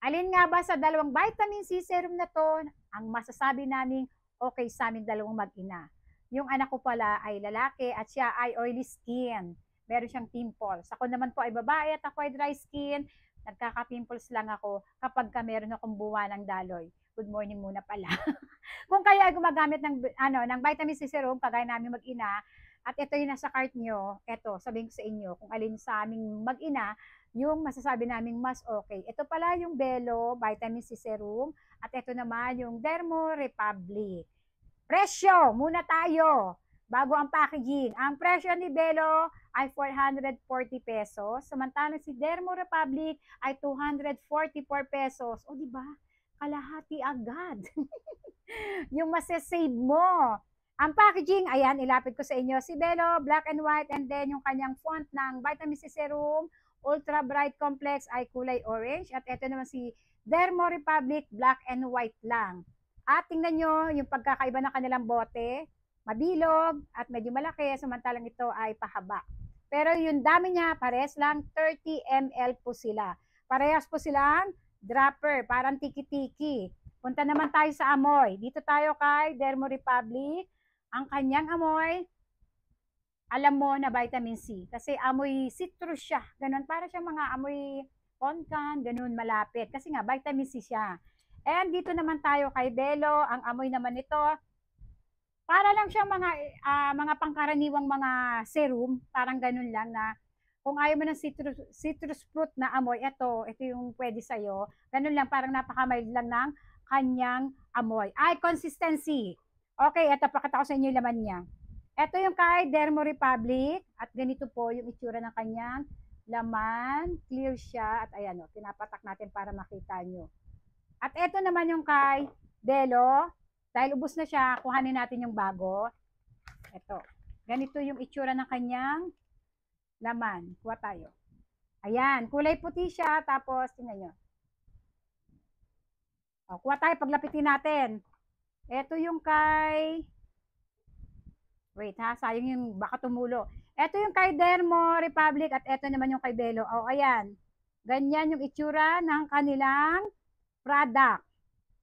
Alin nga ba sa dalawang vitamin C serum na to ang masasabi naming okay sa aming dalawang mag-ina? Yung anak ko pala ay lalaki at siya ay oily skin. Meron siyang pimples. Ako naman po ay babae at ako ay dry skin. Nagkaka-pimples lang ako kapag meron akong buwa ng daloy. Good morning muna pala. Kung kaya gumagamit ng vitamin C serum, kagaya namin mag-ina, at ito yung nasa cart nyo, ito, sabihin ko sa inyo, kung alin sa aming mag-ina, yung masasabi naming mas okay. Ito pala yung Belo Vitamin C Serum, at ito naman yung Dermo Republic. Presyo, muna tayo, bago ang packaging. Ang presyo ni Belo ay 440 pesos, samantalang si Dermo Republic ay 244 pesos. O, di ba? Kalahati agad. Yung masasave mo. Ang packaging, ayan, ilapit ko sa inyo. Si Belo, black and white, and then yung kanyang font ng Vitamin C Serum, Ultra Bright Complex ay kulay orange. At ito naman si Dermo Republic, black and white lang. At tingnan nyo yung pagkakaiba ng kanilang bote. Mabilog at medyo malaki, samantalang ito ay pahaba. Pero yung dami niya, parehas lang, 30 ml po sila. Parehas po silang dropper, parang tiki-tiki. Punta naman tayo sa amoy. Dito tayo kay Dermo Republic. Ang kanyang amoy, alam mo na vitamin C. Kasi amoy citrus siya. Ganun, para siya mga amoy ponkan, ganun, malapit. Kasi nga, vitamin C siya. And dito naman tayo kay Belo. Ang amoy naman nito, para lang siyang mga pangkaraniwang mga serum. Parang ganun lang na kung ayaw mo ng citrus fruit na amoy, ito yung pwede sa'yo. Ganun lang, parang napakamild lang ng kanyang amoy. Ay, consistency. Okay, ito, pakita ko sa inyo yung laman niya. Ito yung kay Dermo Republic, at ganito po yung itsura ng kanyang laman. Clear siya, at ayan o, pinapatak natin para makita nyo. At ito naman yung kay Belo. Dahil ubos na siya, kuhanin natin yung bago. Ito, ganito yung itsura ng kanyang laman. Kuha tayo. Ayan, kulay puti siya, tapos tingnan nyo. O, kuha tayo, paglapitin natin. Ito yung kay, wait ha, sayang yung baka tumulo. Ito yung kay Dermo Republic, at ito naman yung kay Belo. O, ayan. Ganyan yung itsura ng kanilang product.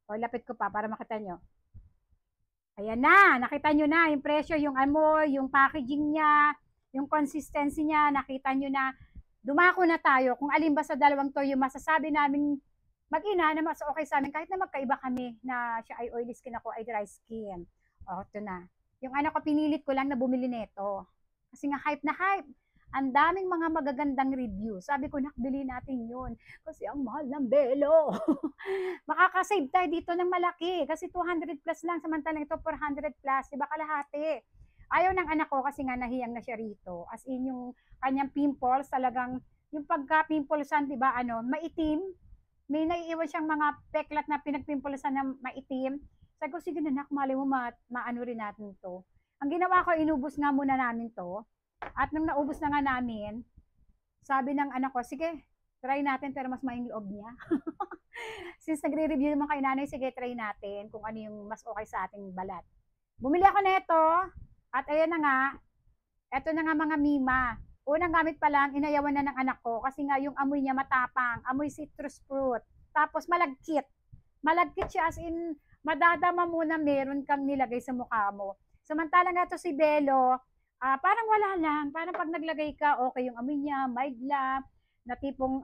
O, lapit ko pa para makita nyo. Ayan na, nakita nyo na yung presyo, yung amoy, yung packaging niya, yung consistency niya, nakita nyo na. Dumako na tayo kung alin ba sa dalawang to yung masasabi namin mag-ina na mas okay sa amin, kahit na magkaiba kami na siya ay oily skin, ako ay dry skin. O, ito na. Yung anak ko, pinilit ko lang na bumili nito. Kasi nga hype na hype. Ang daming mga magagandang review. Sabi ko, nakbili natin yun. Kasi ang mahal ng Belo. Makakasave tayo dito ng malaki. Kasi 200 plus lang. Samantalang ito 400 plus. Diba kalahati? Ayaw ng anak ko kasi nga nahiyang na siya rito. As in yung kanyang pimples, talagang yung pagka-pimplesan, diba, maitim. May naiiwan siyang mga peklat na pinagpimplesan na maitim. Sabi ko, sige na nak, mali mo maano rin natin to. Ang ginawa ko, inubos nga muna namin to. At nung naubos na nga namin, sabi ng anak ko, sige, try natin, pero mas maing loob niya. Since nagre-review naman kay nanay, sige, try natin kung ano yung mas okay sa ating balat. Bumili ako nito, at ayan na nga, eto na nga mga Mima. Unang gamit pa lang, inayawan na ng anak ko, kasi nga yung amoy niya matapang, amoy citrus fruit, tapos malagkit. Malagkit siya, as in, madadama mo na meron kang nilagay sa mukha mo. Samantalang nga to si Belo, parang wala lang, parang pag naglagay ka, okay yung amoy niya, mild lang, na tipong,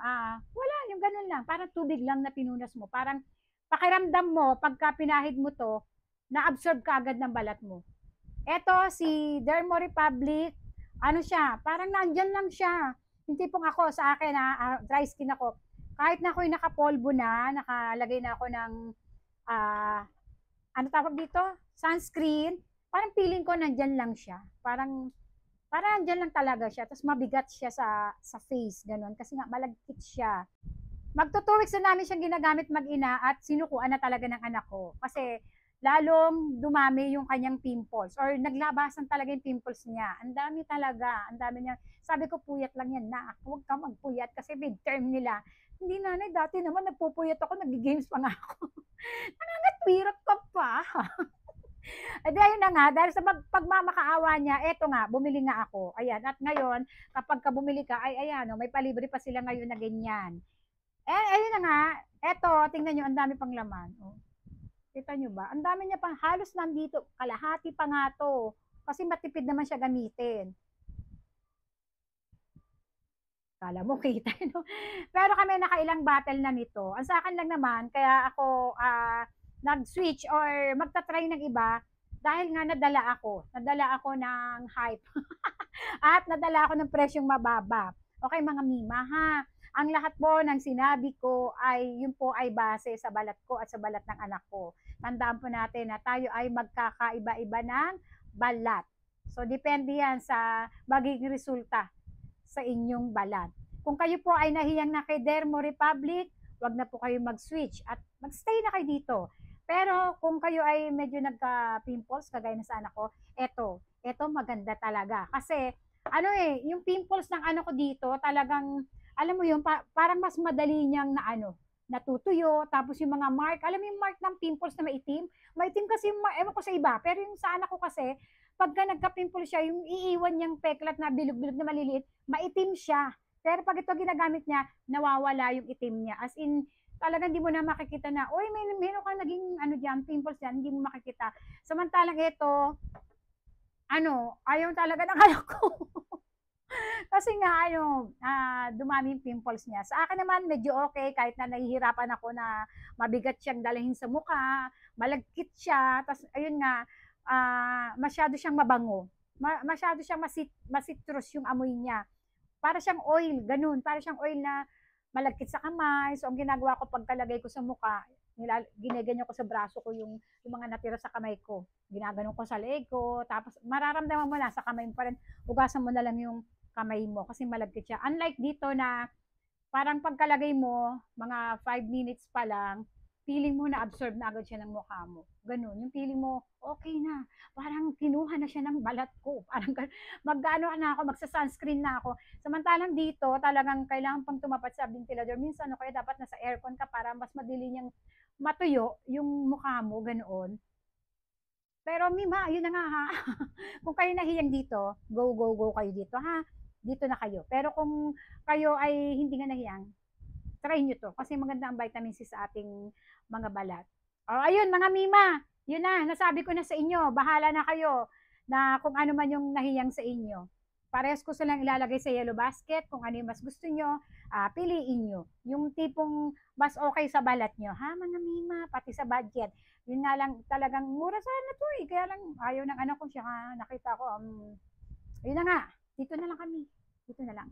wala, yung ganun lang, parang tubig lang na pinunas mo. Parang pakiramdam mo, pagka pinahid mo to, na-absorb ka agad ng balat mo. Eto, si Dermo Republic, ano siya, parang nandyan lang siya. Yung tipong ako, sa akin, dry skin ako, kahit na ako'y nakapolvo na, nakalagay na ako ng, ano tawag dito? Sunscreen, parang feeling ko nandyan lang siya. Parang nandyan lang talaga siya. Tapos mabigat siya sa face, ganun. Kasi nga, malagkit siya. Magto 2 weeks na namin siyang ginagamit mag-ina at sinukuan na talaga ng anak ko. Kasi lalong dumami yung kanyang pimples or naglabasan talaga yung pimples niya. Ang dami talaga, ang dami niya. Sabi ko, puyat lang yan na. Huwag ka magpuyat kasi midterm nila. Hindi nanay, dati naman nagpupuyat ako, nag-games pa nga ako. Nangangatwirap ka pa. Edi ayun na nga, dahil sa pagmamakaawa niya, eto nga, bumili nga ako. Ayan, at ngayon, kapag ka bumili ka, ay ayan, may palibre pa sila ngayon na ganyan. Eh, ayun na nga, eto, tingnan nyo, ang dami pang laman. Oh, kita nyo ba? Ang dami niya pang, halos nandito, kalahati pa nga to. Kasi matipid naman siya gamitin. Kala mo kita, no? Pero kami nakailang battle na nito. Ang sa akin lang naman, kaya ako nag-switch or magta-try ng iba dahil nga nadala ako. Nadala ako ng hype at nadala ako ng presyong mababa. Okay mga Mima ha. Ang lahat po ng sinabi ko ay yun po ay base sa balat ko at sa balat ng anak ko. Tandaan po natin na tayo ay magkakaiba-iba ng balat. So depende yan sa magiging resulta sa inyong balat. Kung kayo po ay nahiyang na kay Dermo Republic, wag na po kayo mag-switch at mag-stay na kayo dito. Pero kung kayo ay medyo nagka-pimples, kagaya na sa anak ko, eto maganda talaga. Kasi, ano yung pimples ng ano ko dito, talagang, alam mo yun, parang mas madali niyang na ano, natutuyo, tapos yung mga mark, alam mo yung mark ng pimples na maitim kasi yung, ewan ko sa iba, pero yung sa anak ko kasi, pagka nagka-pimple siya, yung iiwan niyang peklat na bilog-bilog na maliliit, maitim siya. Pero pag ito ginagamit niya, nawawala yung itim niya. As in, talagang hindi mo na makikita na, oy, meron kang naging ano diyan, pimples diyan, hindi mo makikita. Samantalang ito, ayaw talaga ng anak ko. Kasi nga, dumami yung pimples niya. Sa akin naman, medyo okay, kahit na nahihirapan ako na mabigat siyang dalhin sa mukha, malagkit siya, tapos, ayun nga, masyado siyang mabango. Masyado siyang masitrus yung amoy niya. Para siyang oil, ganun. Para siyang oil na malagkit sa kamay. So, ang ginagawa ko pagkalagay ko sa mukha, ginaganyan ko sa braso ko yung mga natira sa kamay ko. Ginaganon ko sa leg ko. Tapos, mararamdaman mo na sa kamay mo pa rin, ugasan mo na lang yung kamay mo kasi malagkit siya. Unlike dito na parang pagkalagay mo, mga 5 minutes pa lang, feeling mo na absorb na agad siya ng mukha mo. Ganun. Yung feeling mo, okay na. Parang kinuha na siya ng balat ko. Parang mag-ano na ako, magsa-sunscreen na ako. Samantalang dito, talagang kailangan pang tumapat sa ventilador. Minsan, kaya dapat nasa aircon ka para mas madali niyang matuyo yung mukha mo, ganoon. Pero Mima, yun na nga ha. Kung kayo nahiyang dito, go kayo dito ha. Dito na kayo. Pero kung kayo ay hindi nga nahiyang, try nyo to. Kasi maganda ang vitamin C sa ating mga balat. O ayun mga Mima, yun na, nasabi ko na sa inyo. Bahala na kayo na kung ano man yung nahiyang sa inyo. Parehas ko silang ilalagay sa yellow basket. Kung ano yung mas gusto nyo, piliin nyo. Yung tipong mas okay sa balat nyo. Ha mga Mima, pati sa budget. Yun nga lang talagang mura sana to eh. Kaya lang ayaw ng anak ko siya. Nakita ko, yun na nga. Dito na lang kami. Dito na lang.